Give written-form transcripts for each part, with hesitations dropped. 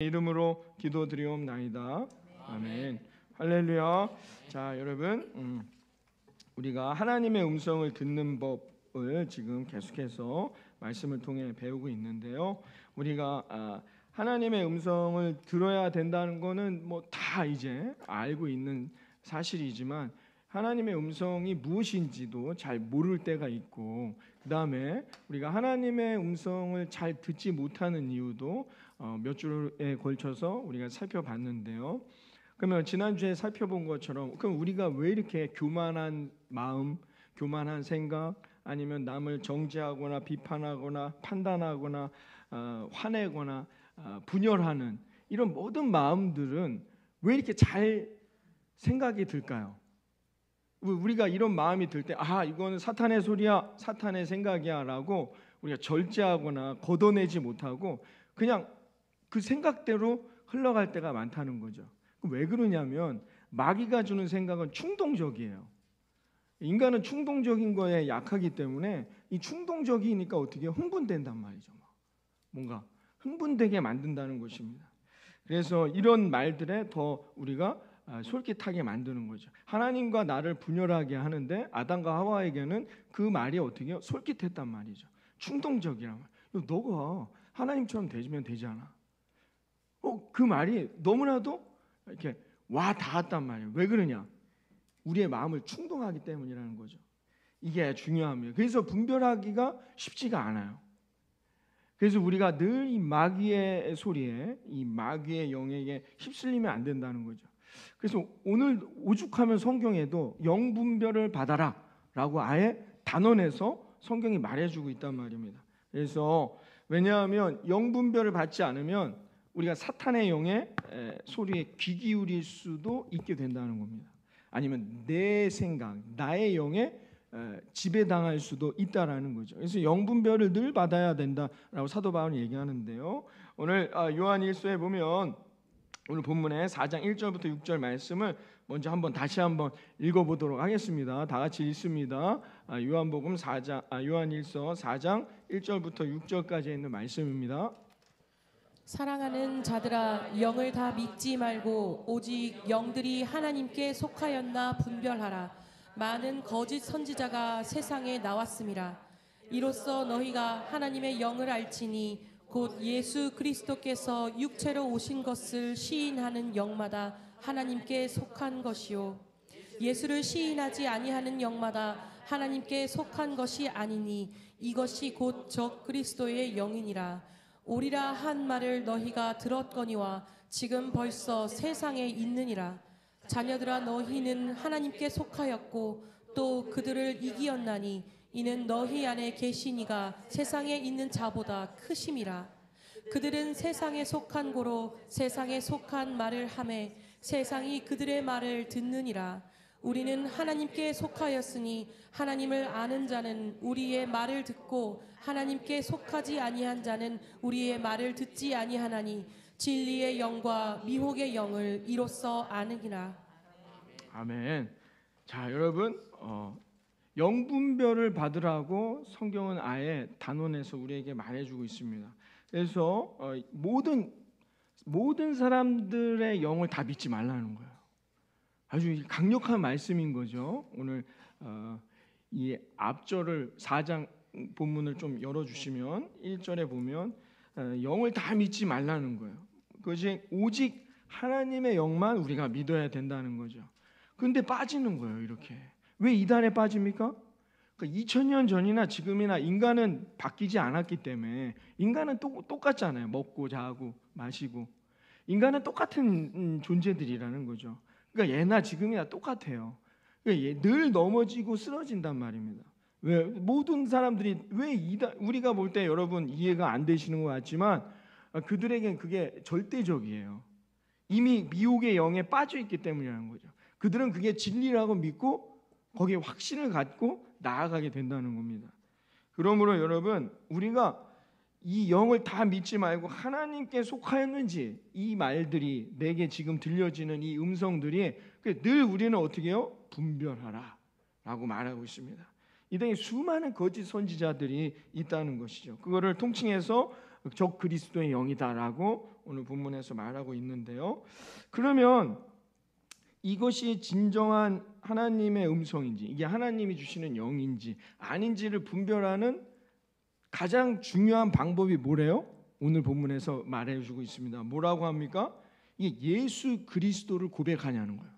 이름으로 기도드리옵나이다. 아멘. 할렐루야. 자, 여러분, 우리가 하나님의 음성을 듣는 법을 지금 계속해서 말씀을 통해 배우고 있는데요. 우리가 하나님의 음성을 들어야 된다는 거는 뭐 다 이제 알고 있는 사실이지만 하나님의 음성이 무엇인지도 잘 모를 때가 있고, 그 다음에 우리가 하나님의 음성을 잘 듣지 못하는 이유도 몇 줄에 걸쳐서 우리가 살펴봤는데요. 그러면 지난주에 살펴본 것처럼 그럼 우리가 왜 이렇게 교만한 마음, 교만한 생각, 아니면 남을 정죄하거나 비판하거나 판단하거나 화내거나 분열하는 이런 모든 마음들은 왜 이렇게 잘 생각이 들까요? 우리가 이런 마음이 들 때 이거는 사탄의 소리야, 사탄의 생각이야 라고 우리가 절제하거나 걷어내지 못하고 그냥 그 생각대로 흘러갈 때가 많다는 거죠. 왜 그러냐면 마귀가 주는 생각은 충동적이에요. 인간은 충동적인 거에 약하기 때문에 이 충동적이니까 어떻게 흥분된단 말이죠. 뭔가 흥분되게 만든다는 것입니다. 그래서 이런 말들에 더 우리가 솔깃하게 만드는 거죠. 하나님과 나를 분열하게 하는데 아담과 하와에게는 그 말이 어떻게 솔깃했단 말이죠. 충동적이란 말. 너가 하나님처럼 되면 되잖아. 그 말이 너무나도 이렇게 와 닿았단 말이에요. 왜 그러냐? 우리의 마음을 충동하기 때문이라는 거죠. 이게 중요합니다. 그래서 분별하기가 쉽지가 않아요. 그래서 우리가 늘 이 마귀의 소리에, 이 마귀의 영에게 휩쓸리면 안 된다는 거죠. 그래서 오늘 오죽하면 성경에도 영분별을 받아라 라고 아예 단언해서 성경이 말해주고 있단 말입니다. 그래서 왜냐하면 영분별을 받지 않으면 우리가 사탄의 영의 소리에 귀 기울일 수도 있게 된다는 겁니다. 아니면 내 생각, 나의 영에 지배당할 수도 있다라는 거죠. 그래서 영분별을 늘 받아야 된다라고 사도 바울이 얘기하는데요. 오늘 요한일서에 보면 오늘 본문의 4장 1절부터 6절 말씀을 먼저 다시 한번 읽어보도록 하겠습니다. 다 같이 읽습니다. 요한복음 4장, 요한일서 4장 1절부터 6절까지 있는 말씀입니다. 사랑하는 자들아, 영을 다 믿지 말고 오직 영들이 하나님께 속하였나 분별하라. 많은 거짓 선지자가 세상에 나왔음이라. 이로써 너희가 하나님의 영을 알지니 곧 예수 그리스도께서 육체로 오신 것을 시인하는 영마다 하나님께 속한 것이요 예수를 시인하지 아니하는 영마다 하나님께 속한 것이 아니니 이것이 곧 적 그리스도의 영이니라. 오리라 한 말을 너희가 들었거니와 지금 벌써 세상에 있느니라. 자녀들아, 너희는 하나님께 속하였고 또 그들을 이기었나니 이는 너희 안에 계신 이가 세상에 있는 자보다 크심이라. 그들은 세상에 속한 고로 세상에 속한 말을 하매 세상이 그들의 말을 듣느니라. 우리는 하나님께 속하였으니 하나님을 아는 자는 우리의 말을 듣고 하나님께 속하지 아니한 자는 우리의 말을 듣지 아니하나니 진리의 영과 미혹의 영을 이로써 아느니라. 아멘. 자, 여러분, 영분별을 받으라고 성경은 아예 단언해서 우리에게 말해주고 있습니다. 그래서 모든 사람들의 영을 다 믿지 말라는 거예요. 아주 강력한 말씀인 거죠. 오늘 이 앞절을 4장 본문을 좀 열어주시면 1절에 보면 영을 다 믿지 말라는 거예요. 그것이 오직 하나님의 영만 우리가 믿어야 된다는 거죠. 그런데 빠지는 거예요. 이렇게. 왜 이단에 빠집니까? 2000년 전이나 지금이나 인간은 바뀌지 않았기 때문에 인간은 똑같잖아요. 먹고 자고 마시고 인간은 똑같은 존재들이라는 거죠. 그러니까 예나 지금이나 똑같아요. 그러니까 늘 넘어지고 쓰러진단 말입니다. 왜 모든 사람들이 우리가 볼 때 여러분 이해가 안 되시는 것 같지만 그들에겐 그게 절대적이에요. 이미 미혹의 영에 빠져 있기 때문이라는 거죠. 그들은 그게 진리라고 믿고 거기에 확신을 갖고 나아가게 된다는 겁니다. 그러므로 여러분 우리가 이 영을 다 믿지 말고 하나님께 속하였는지 이 말들이 내게 지금 들려지는 이 음성들이 늘 우리는 어떻게 해요? 분별하라 라고 말하고 있습니다. 이 땅에 수많은 거짓 선지자들이 있다는 것이죠. 그거를 통칭해서 적 그리스도의 영이다라고 오늘 본문에서 말하고 있는데요. 그러면 이것이 진정한 하나님의 음성인지, 이게 하나님이 주시는 영인지 아닌지를 분별하는 가장 중요한 방법이 뭐래요? 오늘 본문에서 말해주고 있습니다. 뭐라고 합니까? 이게 예수 그리스도를 고백하냐는 거예요.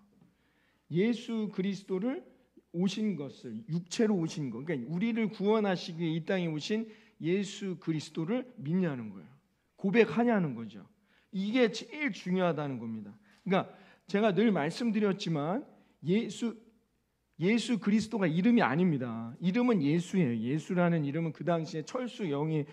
예수 그리스도를 오신 것을, 육체로 오신 것, 그러니까 우리를 구원하시기 위해 이 땅에 오신 예수 그리스도를 믿냐는 거예요. 고백하냐는 거죠. 이게 제일 중요하다는 겁니다. 그러니까 제가 늘 말씀드렸지만 예수 그리스도가 이름이 아닙니다. 이름은 예수예요. 예수라는 이름은 그 당시에 철수 영이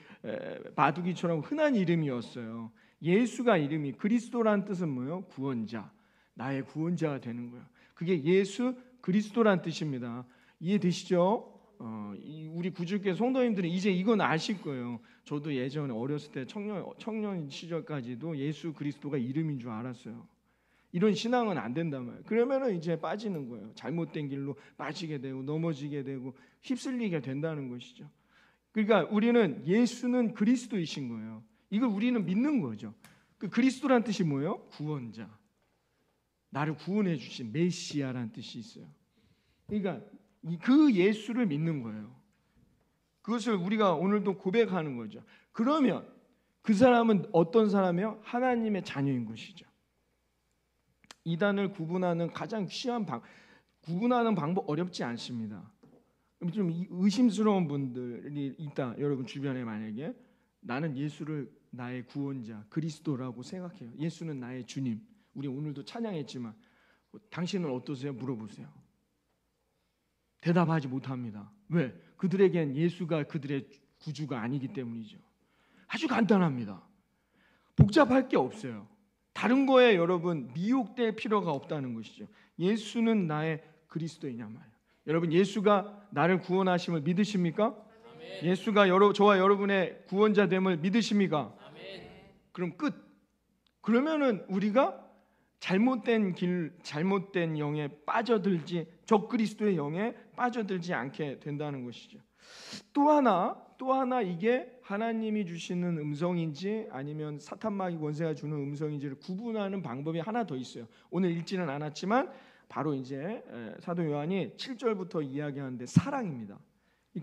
바둑이처럼 흔한 이름이었어요. 예수가 이름이, 그리스도라는 뜻은 뭐예요? 구원자, 나의 구원자가 되는 거예요. 그게 예수 그리스도란 뜻입니다. 이해되시죠? 우리 구주교회 성도님들은 이제 이건 아실 거예요. 저도 예전에 어렸을 때 청년 시절까지도 예수 그리스도가 이름인 줄 알았어요. 이런 신앙은 안 된단 말이에요. 그러면은 이제 빠지는 거예요. 잘못된 길로 빠지게 되고 넘어지게 되고 휩쓸리게 된다는 것이죠. 그러니까 우리는 예수는 그리스도이신 거예요. 이걸 우리는 믿는 거죠. 그 그리스도란 뜻이 뭐예요? 구원자. 나를 구원해 주신 메시아라는 뜻이 있어요. 그러니까 그 예수를 믿는 거예요. 그것을 우리가 오늘도 고백하는 거죠. 그러면 그 사람은 어떤 사람이에요? 하나님의 자녀인 것이죠. 이단을 구분하는 가장 쉬운 구분하는 방법 어렵지 않습니다. 좀 의심스러운 분들이 있다. 여러분 주변에 만약에 나는 예수를 나의 구원자 그리스도라고 생각해요. 예수는 나의 주님. 우리 오늘도 찬양했지만 당신은 어떠세요? 물어보세요. 대답하지 못합니다. 왜? 그들에겐 예수가 그들의 구주가 아니기 때문이죠. 아주 간단합니다. 복잡할 게 없어요. 다른 거에 여러분 미혹될 필요가 없다는 것이죠. 예수는 나의 그리스도이냐 말이에요. 여러분 예수가 나를 구원하심을 믿으십니까? 아멘. 예수가 저와 여러분의 구원자됨을 믿으십니까? 아멘. 그럼 끝. 그러면은 우리가 잘못된 길, 잘못된 영에 빠져들지, 적그리스도의 영에 빠져들지 않게 된다는 것이죠. 또 하나 이게 하나님이 주시는 음성인지 아니면 사탄마귀 권세가 주는 음성인지를 구분하는 방법이 하나 더 있어요. 오늘 읽지는 않았지만 바로 이제 사도 요한이 7절부터 이야기하는데 사랑입니다.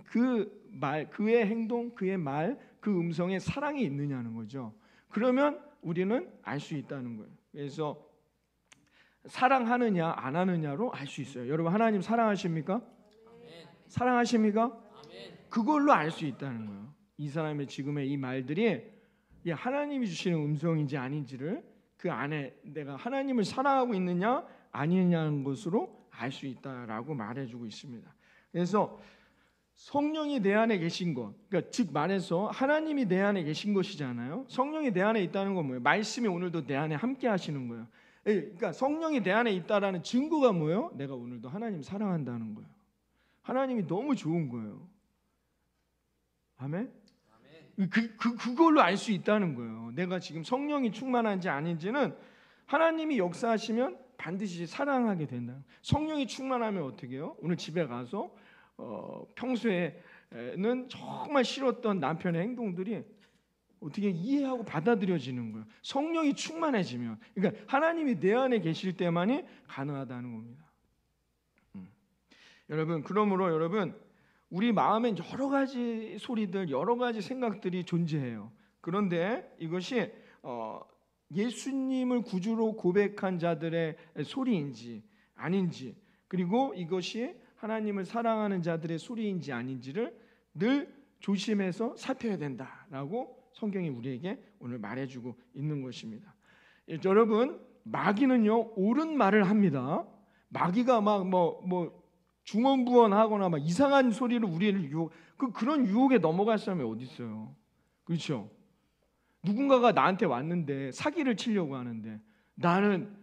그 말, 그의 행동, 그의 말, 그 음성에 사랑이 있느냐는 거죠. 그러면 우리는 알 수 있다는 거예요. 그래서 사랑하느냐 안 하느냐로 알 수 있어요. 여러분 하나님 사랑하십니까? 아멘. 사랑하십니까? 아멘. 그걸로 알 수 있다는 거예요. 이 사람의 지금의 이 말들이 하나님이 주시는 음성인지 아닌지를 그 안에 내가 하나님을 사랑하고 있느냐 아니냐는 것으로 알 수 있다라고 말해주고 있습니다. 그래서 성령이 내 안에 계신 것, 그러니까 즉 말해서 하나님이 내 안에 계신 것이잖아요. 성령이 내 안에 있다는 건 뭐예요? 말씀이 오늘도 내 안에 함께 하시는 거예요. 그러니까 성령이 내 안에 있다라는 증거가 뭐예요? 내가 오늘도 하나님 사랑한다는 거예요. 하나님이 너무 좋은 거예요. 아멘? 그걸로 알 수 있다는 거예요. 내가 지금 성령이 충만한지 아닌지는 하나님이 역사하시면 반드시 사랑하게 된다. 성령이 충만하면 어떻게 해요? 오늘 집에 가서 평소에는 정말 싫었던 남편의 행동들이 어떻게 이해하고 받아들여지는 거예요. 성령이 충만해지면, 그러니까 하나님이 내 안에 계실 때만이 가능하다는 겁니다. 여러분, 그러므로 여러분 우리 마음엔 여러 가지 소리들, 여러 가지 생각들이 존재해요. 그런데 이것이 예수님을 구주로 고백한 자들의 소리인지 아닌지, 그리고 이것이 하나님을 사랑하는 자들의 소리인지 아닌지를 늘 조심해서 살펴야 된다라고 성경이 우리에게 오늘 말해주고 있는 것입니다. 여러분 마귀는요 옳은 말을 합니다. 마귀가 막 중언부언하거나 막 이상한 소리를 우리를 그런 유혹에 넘어갈 사람이 어디 있어요? 그렇죠? 누군가가 나한테 왔는데 사기를 치려고 하는데 나는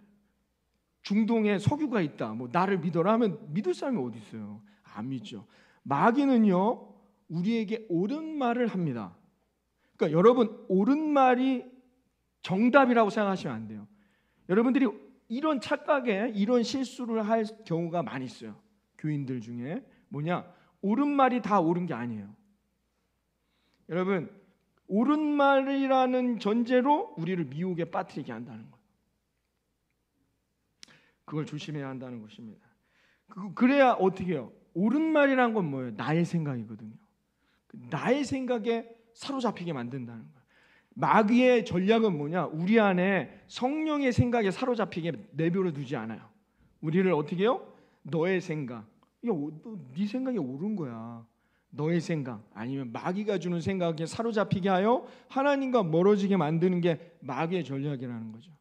중동에 석유가 있다, 나를 믿어라 하면 믿을 사람이 어디 있어요? 안 믿죠. 마귀는요 우리에게 옳은 말을 합니다. 그러니까 여러분 옳은 말이 정답이라고 생각하시면 안 돼요. 여러분들이 이런 착각에 이런 실수를 할 경우가 많이 있어요. 교인들 중에 옳은 말이 다 옳은 게 아니에요. 여러분 옳은 말이라는 전제로 우리를 미혹에 빠뜨리게 한다는 거예요. 그걸 조심해야 한다는 것입니다. 그래야 어떻게 해요? 옳은 말이란 건 뭐예요? 나의 생각이거든요. 나의 생각에 사로잡히게 만든다는 거예요. 마귀의 전략은 뭐냐? 우리 안에 성령의 생각에 사로잡히게 내버려 두지 않아요. 우리를 어떻게 해요? 너의 생각, 네 생각이 옳은 거야. 너의 생각 아니면 마귀가 주는 생각에 사로잡히게 하여 하나님과 멀어지게 만드는 게 마귀의 전략이라는 거죠.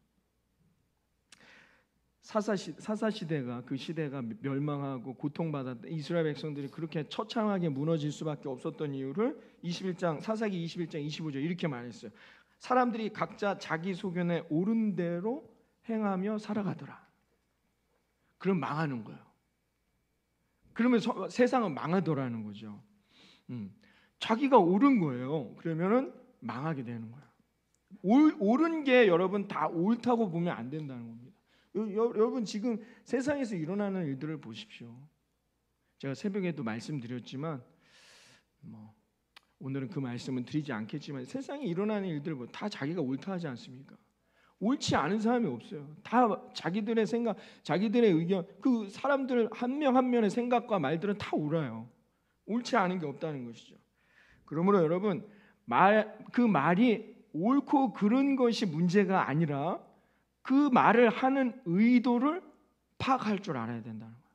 사사시대가 그 시대가 멸망하고 고통받았던 이스라엘 백성들이 그렇게 처참하게 무너질 수밖에 없었던 이유를 21장 사사기 21장 25절 이렇게 말했어요. 사람들이 각자 자기 소견에 옳은 대로 행하며 살아가더라. 그럼 망하는 거예요. 그러면 세상은 망하더라는 거죠. 자기가 옳은 거예요. 그러면은 망하게 되는 거예요. 옳은 게 여러분 다 옳다고 보면 안 된다는 겁니다. 여러분 지금 세상에서 일어나는 일들을 보십시오. 제가 새벽에도 말씀드렸지만 오늘은 그 말씀은 드리지 않겠지만 세상에 일어나는 일들 다 자기가 옳다 하지 않습니까? 옳지 않은 사람이 없어요. 다 자기들의 생각, 자기들의 의견, 그 사람들 한 명 한 명의 생각과 말들은 다 옳아요. 옳지 않은 게 없다는 것이죠. 그러므로 여러분 그 말이 옳고 그른 것이 문제가 아니라 그 말을 하는 의도를 파악할 줄 알아야 된다는 거예요.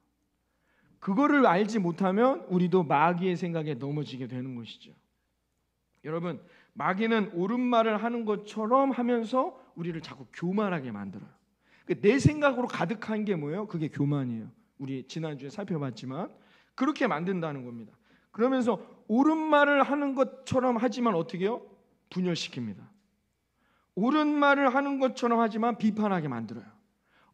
그거를 알지 못하면 우리도 마귀의 생각에 넘어지게 되는 것이죠. 여러분 마귀는 옳은 말을 하는 것처럼 하면서 우리를 자꾸 교만하게 만들어요. 내 생각으로 가득한 게 뭐예요? 그게 교만이에요. 우리 지난주에 살펴봤지만 그렇게 만든다는 겁니다. 그러면서 옳은 말을 하는 것처럼 하지만 어떻게 해요? 분열시킵니다. 옳은 말을 하는 것처럼 하지만 비판하게 만들어요.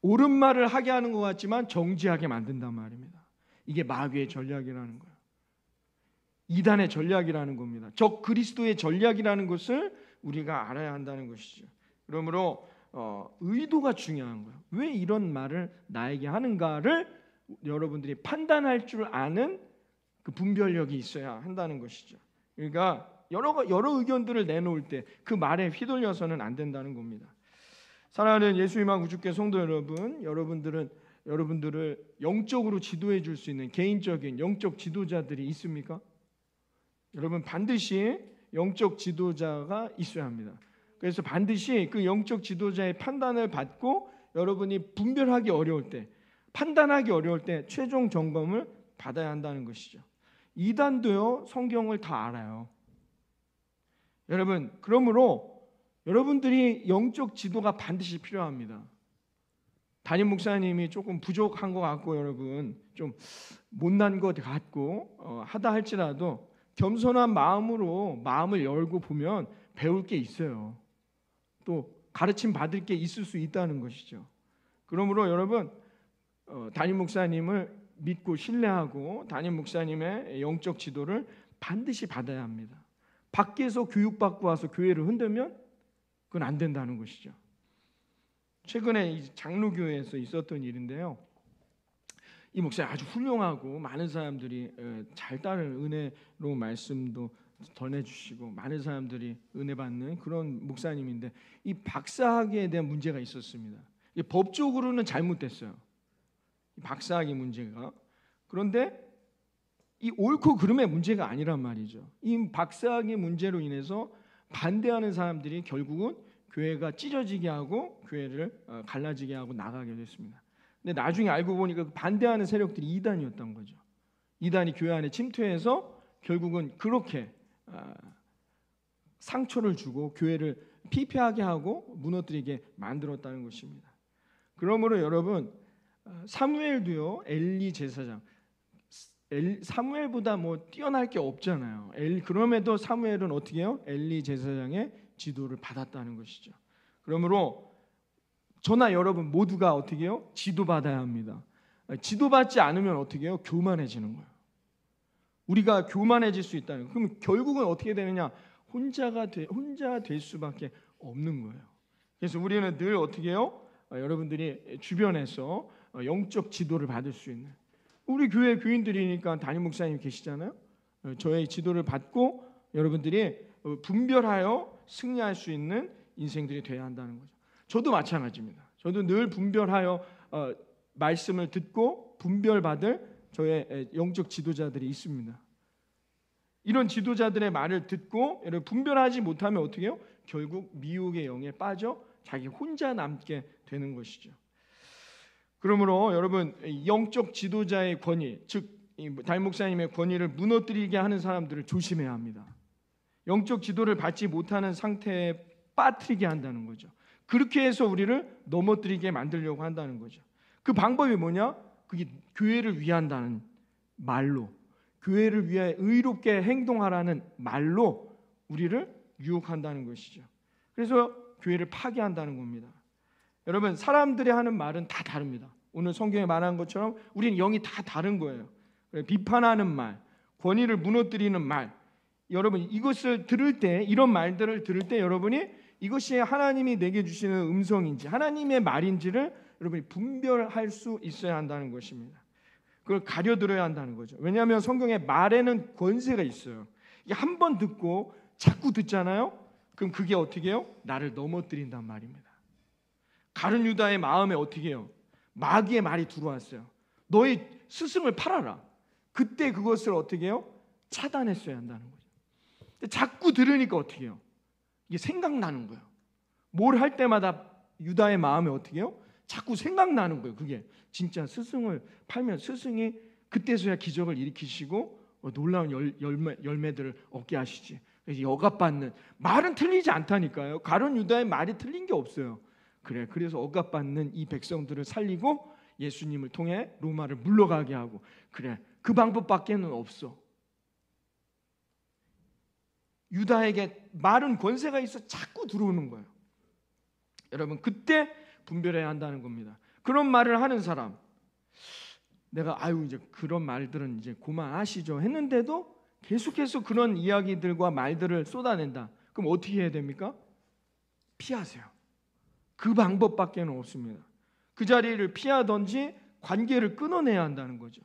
옳은 말을 하게 하는 것 같지만 정죄하게 만든단 말입니다. 이게 마귀의 전략이라는 거예요. 이단의 전략이라는 겁니다. 적 그리스도의 전략이라는 것을 우리가 알아야 한다는 것이죠. 그러므로 의도가 중요한 거예요. 왜 이런 말을 나에게 하는가를 여러분들이 판단할 줄 아는 그 분별력이 있어야 한다는 것이죠. 그러니까 여러 의견들을 내놓을 때 그 말에 휘둘려서는 안 된다는 겁니다. 사랑하는 예수희망 우주교회 성도 여러분, 여러분들을 영적으로 지도해 줄 수 있는 개인적인 영적 지도자들이 있습니까? 여러분 반드시 영적 지도자가 있어야 합니다. 그래서 반드시 그 영적 지도자의 판단을 받고 여러분이 분별하기 어려울 때, 판단하기 어려울 때 최종 점검을 받아야 한다는 것이죠. 이단도요 성경을 다 알아요. 여러분 그러므로 여러분들이 영적 지도가 반드시 필요합니다. 담임 목사님이 조금 부족한 것 같고 여러분 좀 못난 것 같고 하다 할지라도 겸손한 마음으로 마음을 열고 보면 배울 게 있어요. 또 가르침 받을 게 있을 수 있다는 것이죠. 그러므로 여러분 담임 목사님을 믿고 신뢰하고 담임 목사님의 영적 지도를 반드시 받아야 합니다. 밖에서 교육받고 와서 교회를 흔들면 그건 안 된다는 것이죠. 최근에 장로교회에서 있었던 일인데요. 이 목사님 아주 훌륭하고 많은 사람들이 잘 따르는 은혜로운 말씀도 전해주시고 많은 사람들이 은혜 받는 그런 목사님인데 이 박사학위에 대한 문제가 있었습니다. 법적으로는 잘못됐어요. 박사학위 문제가. 그런데 이 옳고 그름의 문제가 아니란 말이죠. 이 박사학위 문제로 인해서 반대하는 사람들이 결국은 교회가 찢어지게 하고 교회를 갈라지게 하고 나가게 됐습니다. 근데 나중에 알고 보니까 반대하는 세력들이 이단이었던 거죠. 이단이 교회 안에 침투해서 결국은 그렇게 상처를 주고 교회를 피폐하게 하고 무너뜨리게 만들었다는 것입니다. 그러므로 여러분 사무엘도요 엘리 제사장 사무엘보다 뭐 뛰어날 게 없잖아요. 그럼에도 사무엘은 어떻게 해요? 엘리 제사장의 지도를 받았다는 것이죠. 그러므로 저나 여러분 모두가 어떻게 해요? 지도받아야 합니다. 지도받지 않으면 어떻게 해요? 교만해지는 거예요. 우리가 교만해질 수 있다는 거예요. 그럼 결국은 어떻게 되느냐? 혼자 될 수밖에 없는 거예요. 그래서 우리는 늘 어떻게 해요? 여러분들이 주변에서 영적 지도를 받을 수 있는 우리 교회 교인들이니까 담임 목사님 계시잖아요. 저의 지도를 받고 여러분들이 분별하여 승리할 수 있는 인생들이 되어야 한다는 거죠. 저도 마찬가지입니다. 저도 늘 분별하여 말씀을 듣고 분별받을 저의 영적 지도자들이 있습니다. 이런 지도자들의 말을 듣고 분별하지 못하면 어떻게 해요? 결국 미혹의 영에 빠져 자기 혼자 남게 되는 것이죠. 그러므로 여러분, 영적 지도자의 권위, 즉 담임 목사님의 권위를 무너뜨리게 하는 사람들을 조심해야 합니다. 영적 지도를 받지 못하는 상태에 빠뜨리게 한다는 거죠. 그렇게 해서 우리를 넘어뜨리게 만들려고 한다는 거죠. 그 방법이 뭐냐? 그게 교회를 위한다는 말로, 교회를 위해 의롭게 행동하라는 말로 우리를 유혹한다는 것이죠. 그래서 교회를 파괴한다는 겁니다. 여러분, 사람들이 하는 말은 다 다릅니다. 오늘 성경에 말한 것처럼 우리는 영이 다 다른 거예요. 비판하는 말, 권위를 무너뜨리는 말, 여러분 이것을 들을 때, 이런 말들을 들을 때 여러분이 이것이 하나님이 내게 주시는 음성인지 하나님의 말인지를 여러분이 분별할 수 있어야 한다는 것입니다. 그걸 가려들어야 한다는 거죠. 왜냐하면 성경의 말에는 권세가 있어요. 이게 한 번 듣고 자꾸 듣잖아요. 그럼 그게 어떻게 해요? 나를 넘어뜨린단 말입니다. 가룟 유다의 마음에 어떻게 해요? 마귀의 말이 들어왔어요. 너희 스승을 팔아라. 그때 그것을 어떻게 해요? 차단했어야 한다는 거죠. 자꾸 들으니까 어떻게 해요? 이게 생각나는 거예요. 뭘 할 때마다 유다의 마음에 어떻게 해요? 자꾸 생각나는 거예요. 그게 진짜 스승을 팔면 스승이 그때서야 기적을 일으키시고 놀라운 열매들을 얻게 하시지. 그래서 억압받는 말은 틀리지 않다니까요. 가룟 유다의 말이 틀린 게 없어요. 그래서 억압받는 이 백성들을 살리고 예수님을 통해 로마를 물러가게 하고, 그 방법밖에는 없어. 유다에게 말은 권세가 있어 자꾸 들어오는 거예요. 여러분, 그때 분별해야 한다는 겁니다. 그런 말을 하는 사람, 내가 이제 그런 말들은 이제 그만하시죠 했는데도 계속해서 그런 이야기들과 말들을 쏟아낸다. 그럼 어떻게 해야 됩니까? 피하세요. 그 방법밖에는 없습니다. 그 자리를 피하든지 관계를 끊어내야 한다는 거죠.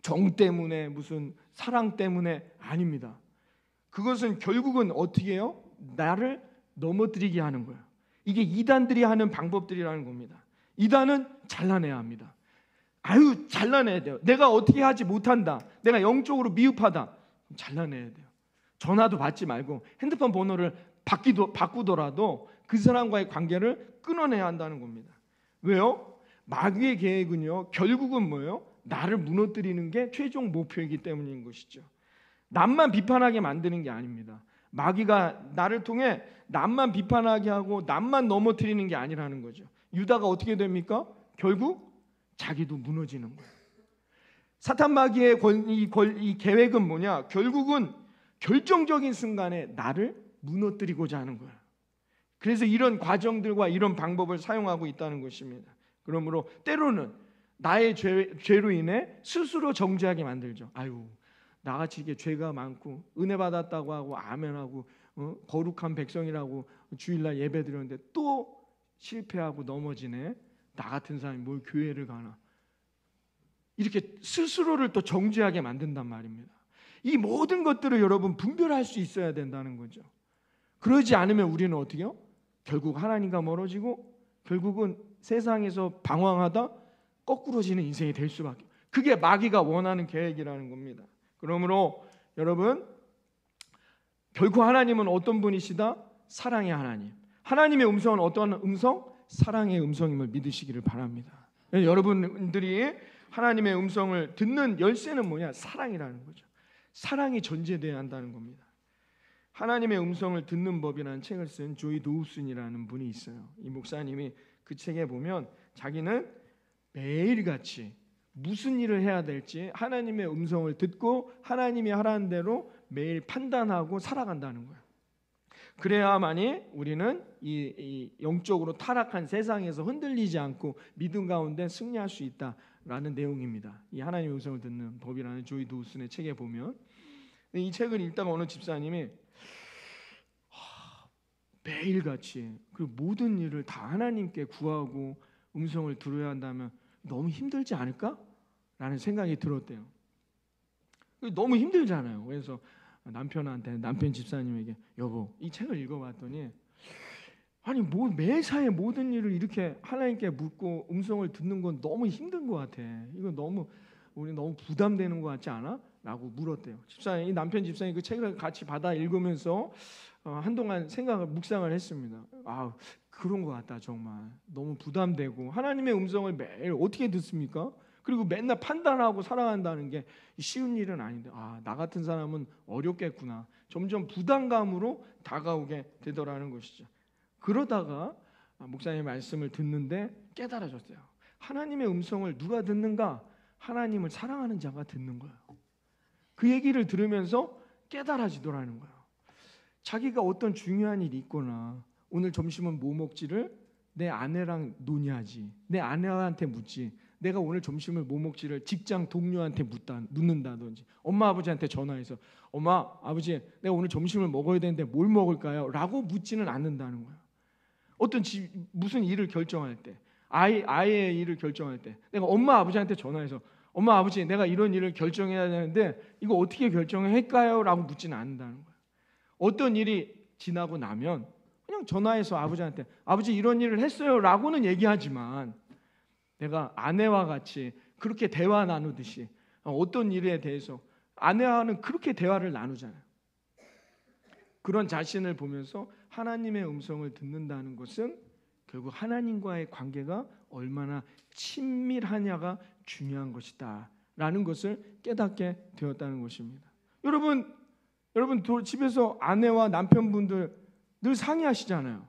정 때문에, 무슨 사랑 때문에 아닙니다. 그것은 결국은 어떻게 해요? 나를 넘어뜨리게 하는 거예요. 이게 이단들이 하는 방법들이라는 겁니다. 이단은 잘라내야 합니다. 잘라내야 돼요. 내가 어떻게 하지 못한다, 내가 영적으로 미흡하다, 잘라내야 돼요. 전화도 받지 말고 핸드폰 번호를 바꾸더라도 그 사람과의 관계를 끊어내야 한다는 겁니다. 왜요? 마귀의 계획은요, 결국은 뭐예요? 나를 무너뜨리는 게 최종 목표이기 때문인 것이죠. 남만 비판하게 만드는 게 아닙니다. 마귀가 나를 통해 남만 비판하게 하고 남만 넘어뜨리는 게 아니라는 거죠. 유다가 어떻게 됩니까? 결국 자기도 무너지는 거예요. 사탄 마귀의 이 계획은 뭐냐? 결국은 결정적인 순간에 나를 무너뜨리고자 하는 거예요. 그래서 이런 과정들과 이런 방법을 사용하고 있다는 것입니다. 그러므로 때로는 나의 죄로 인해 스스로 정죄하게 만들죠. 나같이 이게 죄가 많고 은혜 받았다고 하고 아멘하고 거룩한 백성이라고 주일날 예배 드렸는데 또 실패하고 넘어지네. 나 같은 사람이 뭘 교회를 가나. 이렇게 스스로를 또 정죄하게 만든단 말입니다. 이 모든 것들을 여러분 분별할 수 있어야 된다는 거죠. 그러지 않으면 우리는 어떻게 해요? 결국 하나님과 멀어지고 결국은 세상에서 방황하다 거꾸로지는 인생이 될 수밖에. 그게 마귀가 원하는 계획이라는 겁니다. 그러므로 여러분, 결코 하나님은 어떤 분이시다? 사랑의 하나님. 하나님의 음성은 어떤 음성? 사랑의 음성임을 믿으시기를 바랍니다. 여러분들이 하나님의 음성을 듣는 열쇠는 뭐냐? 사랑이라는 거죠. 사랑이 전제되어야 한다는 겁니다. 하나님의 음성을 듣는 법이라는 책을 쓴 조이 도우슨이라는 분이 있어요. 이 목사님이 그 책에 보면 자기는 매일같이 무슨 일을 해야 될지 하나님의 음성을 듣고 하나님이 하라는 대로 매일 판단하고 살아간다는 거예요. 그래야만이 우리는 이 영적으로 타락한 세상에서 흔들리지 않고 믿음 가운데 승리할 수 있다라는 내용입니다. 이 하나님의 음성을 듣는 법이라는 조이 도우슨의 책에 보면, 이 책을 읽다가 어느 집사님이 매일같이 그리고 모든 일을 다 하나님께 구하고 음성을 들어야 한다면 너무 힘들지 않을까? 라는 생각이 들었대요. 너무 힘들잖아요. 그래서 남편 집사님에게 여보 이 책을 읽어봤더니 아니 뭐 매사에 모든 일을 이렇게 하나님께 묻고 음성을 듣는 건 너무 힘든 것 같아. 이거 우리 너무 부담되는 것 같지 않아? 라고 물었대요. 이 남편 집사님 그 책을 같이 받아 읽으면서 한동안 묵상을 했습니다. 그런 것 같다 정말. 너무 부담되고 하나님의 음성을 매일 어떻게 듣습니까? 그리고 맨날 판단하고 살아간다는 게 쉬운 일은 아닌데 나 같은 사람은 어렵겠구나. 점점 부담감으로 다가오게 되더라는 것이죠. 그러다가 목사님의 말씀을 듣는데 깨달아졌어요. 하나님의 음성을 누가 듣는가? 하나님을 사랑하는 자가 듣는 거예요. 그 얘기를 들으면서 깨달아지더라는 거예요. 자기가 어떤 중요한 일이 있거나 오늘 점심은 뭐 먹지를 내 아내랑 논의하지, 내 아내한테 묻지, 내가 오늘 점심을 뭐 먹지를 직장 동료한테 묻는다든지 엄마 아버지한테 전화해서 엄마 아버지 내가 오늘 점심을 먹어야 되는데 뭘 먹을까요? 라고 묻지는 않는다는 거예요. 무슨 일을 결정할 때 아이의 일을 결정할 때 내가 엄마 아버지한테 전화해서 엄마 아버지 내가 이런 일을 결정해야 되는데 이거 어떻게 결정할까요? 라고 묻지는 않는다는 거예요. 어떤 일이 지나고 나면 그냥 전화해서 아버지한테 아버지 이런 일을 했어요 라고는 얘기하지만 내가 아내와 같이 그렇게 대화 나누듯이 어떤 일에 대해서 아내와는 그렇게 대화를 나누잖아요. 그런 자신을 보면서 하나님의 음성을 듣는다는 것은 결국 하나님과의 관계가 얼마나 친밀하냐가 중요한 것이다 라는 것을 깨닫게 되었다는 것입니다. 여러분 집에서 아내와 남편분들 늘 상의하시잖아요.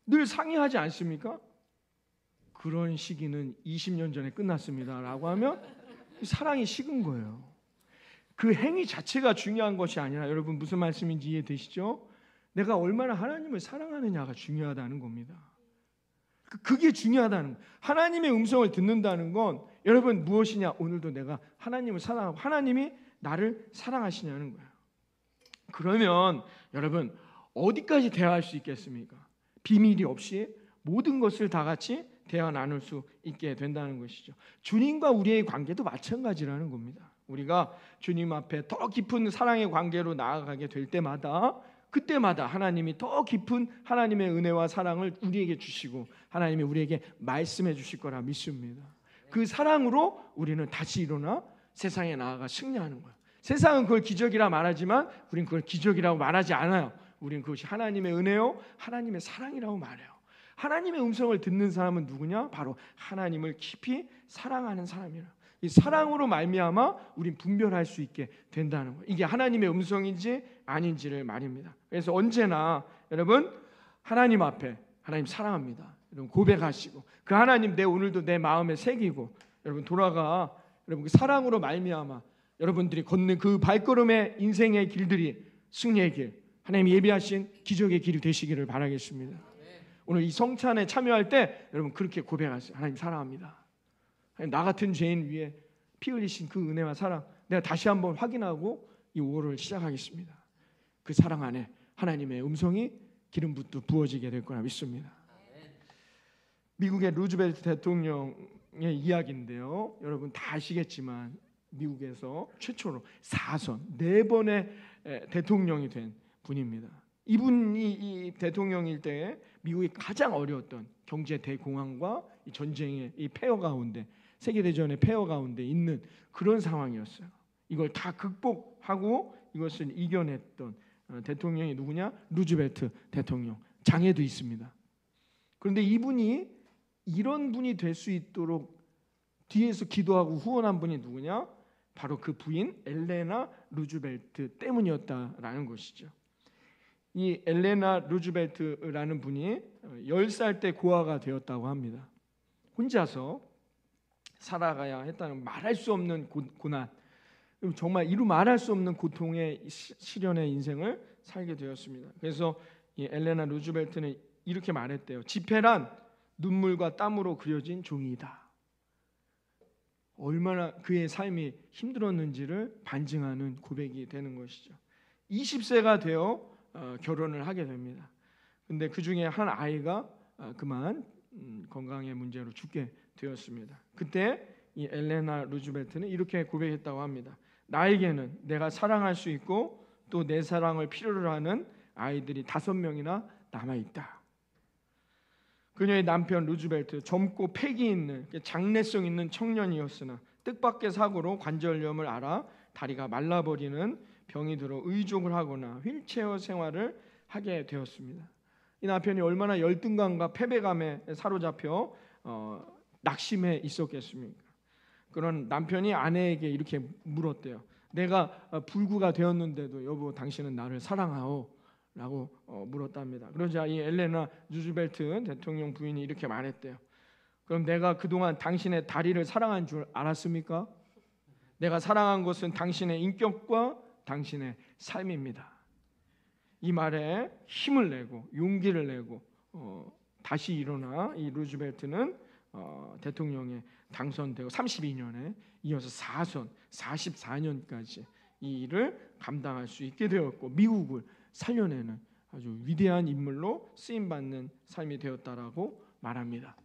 늘 상의하지 않습니까? 그런 시기는 20년 전에 끝났습니다 라고 하면 사랑이 식은 거예요. 그 행위 자체가 중요한 것이 아니라 여러분 무슨 말씀인지 이해되시죠? 내가 얼마나 하나님을 사랑하느냐가 중요하다는 겁니다. 그게 중요하다는 거예요. 하나님의 음성을 듣는다는 건 여러분 무엇이냐? 오늘도 내가 하나님을 사랑하고 하나님이 나를 사랑하시냐는 거예요. 그러면 여러분 어디까지 대화할 수 있겠습니까? 비밀이 없이 모든 것을 다 같이 대화 나눌 수 있게 된다는 것이죠. 주님과 우리의 관계도 마찬가지라는 겁니다. 우리가 주님 앞에 더 깊은 사랑의 관계로 나아가게 될 때마다 그때마다 하나님이 더 깊은 하나님의 은혜와 사랑을 우리에게 주시고 하나님이 우리에게 말씀해 주실 거라 믿습니다. 그 사랑으로 우리는 다시 일어나 세상에 나아가 승리하는 거예요. 세상은 그걸 기적이라 말하지만 우리는 그걸 기적이라고 말하지 않아요. 우리는 그것이 하나님의 은혜요 하나님의 사랑이라고 말해요. 하나님의 음성을 듣는 사람은 누구냐? 바로 하나님을 깊이 사랑하는 사람이에요. 이 사랑으로 말미암아 우린 분별할 수 있게 된다는 거예요. 이게 하나님의 음성인지 아닌지를 말입니다. 그래서 언제나 여러분 하나님 앞에 하나님 사랑합니다. 여러분 고백하시고 그 하나님 내 오늘도 내 마음에 새기고 여러분 돌아가 여러분 그 사랑으로 말미암아 여러분들이 걷는 그 발걸음의 인생의 길들이 승리의 길 하나님이 예비하신 기적의 길이 되시기를 바라겠습니다. 오늘 이 성찬에 참여할 때 여러분 그렇게 고백하세요. 하나님 사랑합니다. 하나님 나 같은 죄인 위에 피 흘리신 그 은혜와 사랑 내가 다시 한번 확인하고 이 5월을 시작하겠습니다. 그 사랑 안에 하나님의 음성이 기름부터 부어지게 될 거라 믿습니다. 미국의 루즈벨트 대통령의 이야기인데요. 여러분 다 아시겠지만 미국에서 최초로 4선 4번의 대통령이 된 분입니다. 이분이 이 대통령일 때 미국이 가장 어려웠던 경제 대공황과 이 전쟁의 이 폐허 가운데 세계대전의 폐허 가운데 있는 그런 상황이었어요. 이걸 다 극복하고 이것을 이겨냈던 대통령이 누구냐? 루즈벨트 대통령. 장애도 있습니다. 그런데 이분이 이런 분이 될 수 있도록 뒤에서 기도하고 후원한 분이 누구냐? 바로 그 부인 엘레나 루즈벨트 때문이었다라는 것이죠. 이 엘레나 루즈벨트라는 분이 10살 때 고아가 되었다고 합니다. 혼자서 살아가야 했다는 말할 수 없는 고난, 정말 이루 말할 수 없는 고통의 시련의 인생을 살게 되었습니다. 그래서 이 엘레나 루즈벨트는 이렇게 말했대요. 지폐란 눈물과 땀으로 그려진 종이다. 얼마나 그의 삶이 힘들었는지를 반증하는 고백이 되는 것이죠. 20세가 되어 결혼을 하게 됩니다. 근데 그 중에 한 아이가 그만 건강의 문제로 죽게 되었습니다. 그때 이 엘레나 루즈벨트는 이렇게 고백했다고 합니다. 나에게는 내가 사랑할 수 있고 또 내 사랑을 필요로 하는 아이들이 5명이나 남아있다. 그녀의 남편 루즈벨트, 젊고 패기 있는 장래성 있는 청년이었으나 뜻밖의 사고로 관절염을 앓아 다리가 말라버리는 병이 들어 의족을 하거나 휠체어 생활을 하게 되었습니다. 이 남편이 얼마나 열등감과 패배감에 사로잡혀 낙심해 있었겠습니까? 그런 남편이 아내에게 이렇게 물었대요. 내가 불구가 되었는데도 여보 당신은 나를 사랑하오? 라고 물었답니다. 그러자 이 엘레나 루즈벨트 대통령 부인이 이렇게 말했대요. 그럼 내가 그동안 당신의 다리를 사랑한 줄 알았습니까? 내가 사랑한 것은 당신의 인격과 당신의 삶입니다. 이 말에 힘을 내고 용기를 내고 다시 일어나 이 루즈벨트는 대통령에 당선되고 32년에 이어서 4선 44년까지 이 일을 감당할 수 있게 되었고 미국을 살려내는 아주 위대한 인물로 쓰임받는 삶이 되었다라고 말합니다.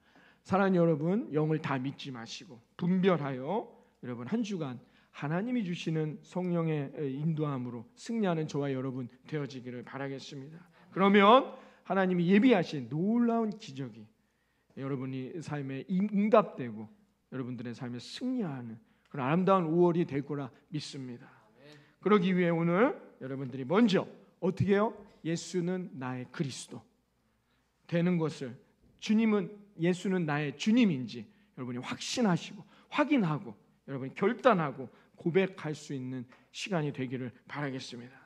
사랑하는 여러분, 영을 다 믿지 마시고 분별하여 여러분 한 주간 하나님이 주시는 성령의 인도함으로 승리하는 저와 여러분 되어지기를 바라겠습니다. 그러면 하나님이 예비하신 놀라운 기적이 여러분이 삶에 응답되고 여러분들의 삶에 승리하는 그런 아름다운 5월이 될 거라 믿습니다. 그러기 위해 오늘 여러분들이 먼저 어떻게 해요? 예수는 나의 그리스도 되는 것을 예수는 나의 주님인지 여러분이 확신하시고 확인하고 여러분이 결단하고 고백할 수 있는 시간이 되기를 바라겠습니다.